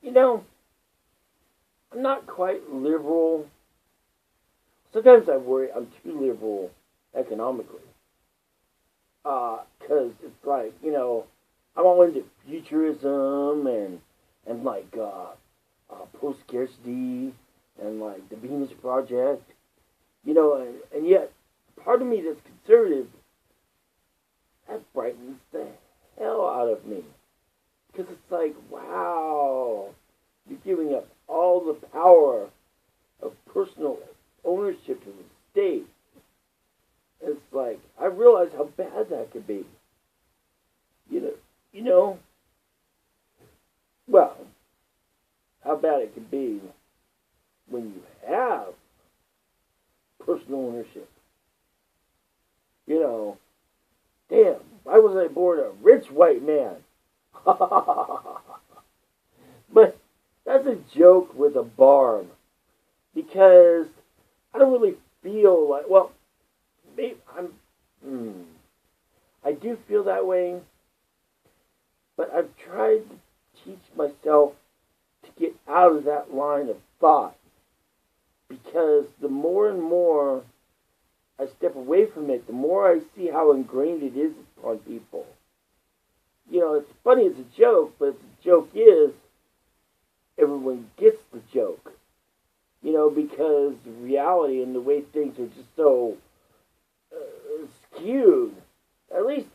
You know, I'm not quite liberal. Sometimes I worry I'm too liberal economically. Because it's like, I'm all into futurism and like, post scarcity and like the Venus Project, and yet part of me that's conservative, that frightens the hell out of me. Because it's like, wow, you're giving up all the power of personal ownership to the state. It's like, I realize how bad that could be. You know, well, how bad it could be when you have personal ownership. Damn, why was I born a rich white man? But that's a joke with a barb. Because I don't really feel like, well, maybe I do feel that way, but I've tried to teach myself to get out of that line of thought. Because the more and more I step away from it, the more I see how ingrained it is upon people. It's funny as a joke, but the joke is everyone gets the joke. Because the reality and the way things are just so skewed, at least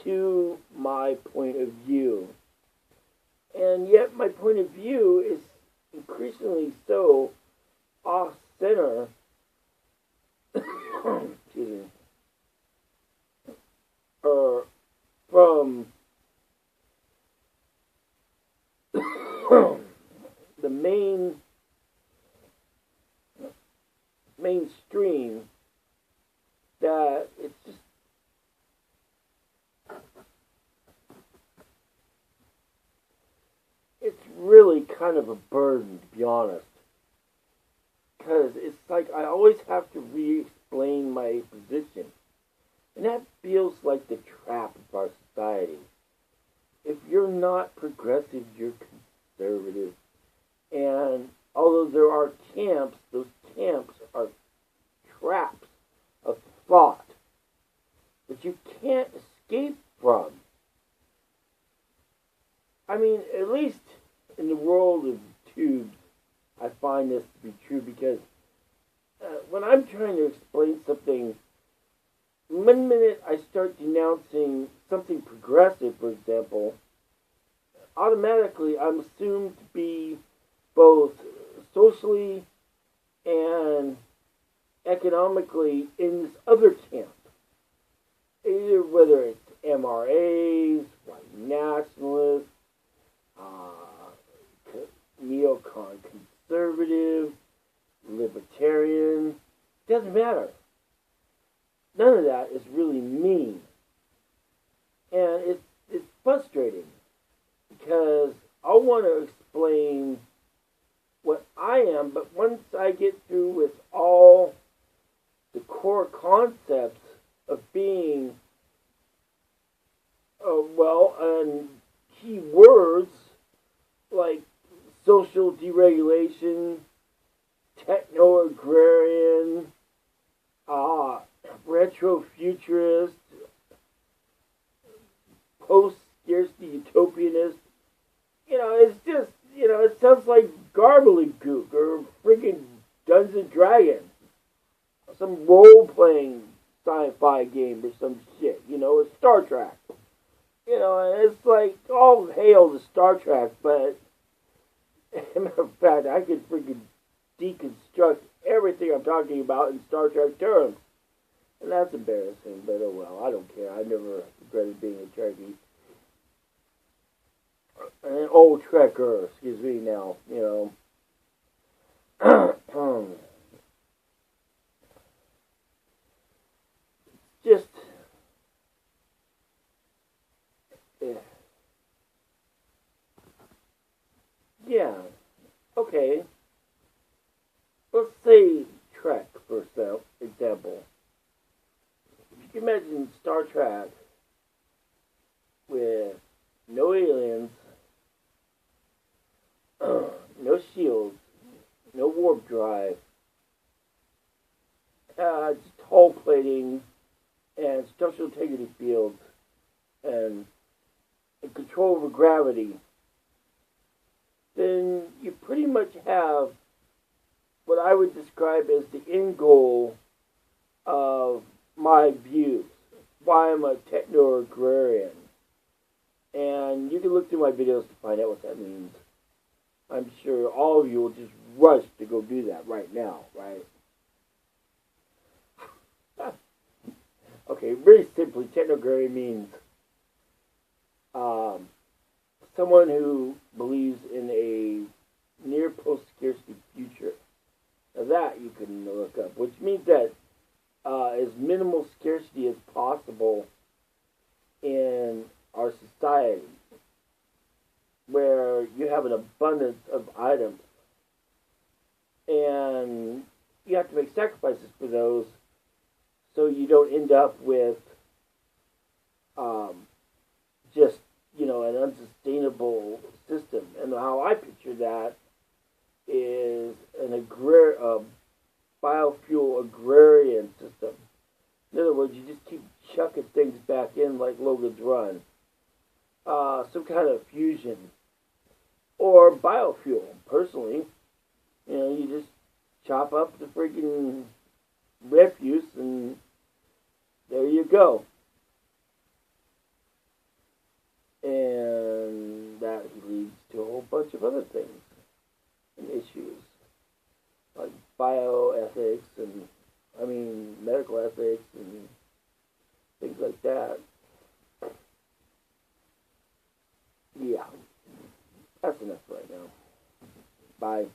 to my point of view. And yet my point of view is increasingly so off-center. Excuse me. From the mainstream, that it's really kind of a burden, to be honest. Because it's like I always have to re-explain my position. And that feels like the trap of our society. If you're not progressive, you're conservative. And although there are camps, those camps are traps of thought that you can't escape from. I mean, at least in the world of tubes, I find this to be true because when I'm trying to explain something, one minute I start denouncing something progressive, for example, automatically I'm assumed to be both socially and economically in this other camp. Either whether it's MRAs, white nationalists, neocon conservative, libertarian, doesn't matter. None of that is really me. And it's frustrating because I want to explain what I am, but once I get through with all the core concepts of being, and key words like social deregulation, techno-agrarian, retro-futurist, post-scarcity utopianist, it's just, it sounds like Gobbledygook or freaking Dungeons and Dragons. Some role-playing sci-fi game or some shit, or Star Trek. It's like, all hail to Star Trek, but as a matter of fact, I could freaking deconstruct everything I'm talking about in Star Trek terms. And that's embarrassing, but oh well, I don't care. I never regretted being a Trekkie. An old Trekker, excuse me now, Just, yeah, okay. Let's say Trek, for example. If you can imagine Star Trek with no aliens, structural integrity fields and control over gravity, then you pretty much have what I would describe as the end goal of my views, why I'm a techno-agrarian. And you can look through my videos to find out what that means. I'm sure all of you will just rush to go do that right now, right? Okay, very simply, techno-agrarian means someone who believes in a near post-scarcity future. Now that you can look up, which means that as minimal scarcity as possible in our society, where you have an abundance of items, and you have to make sacrifices for those, so you don't end up with just, an unsustainable system. And how I picture that is an biofuel agrarian system. In other words, you just keep chucking things back in like Logan's Run. Some kind of fusion. Or biofuel. Personally, you just chop up the freaking refuse and there you go. And that leads to a whole bunch of other things and issues. Like bioethics and, medical ethics and things like that. Yeah. That's enough right now. Bye.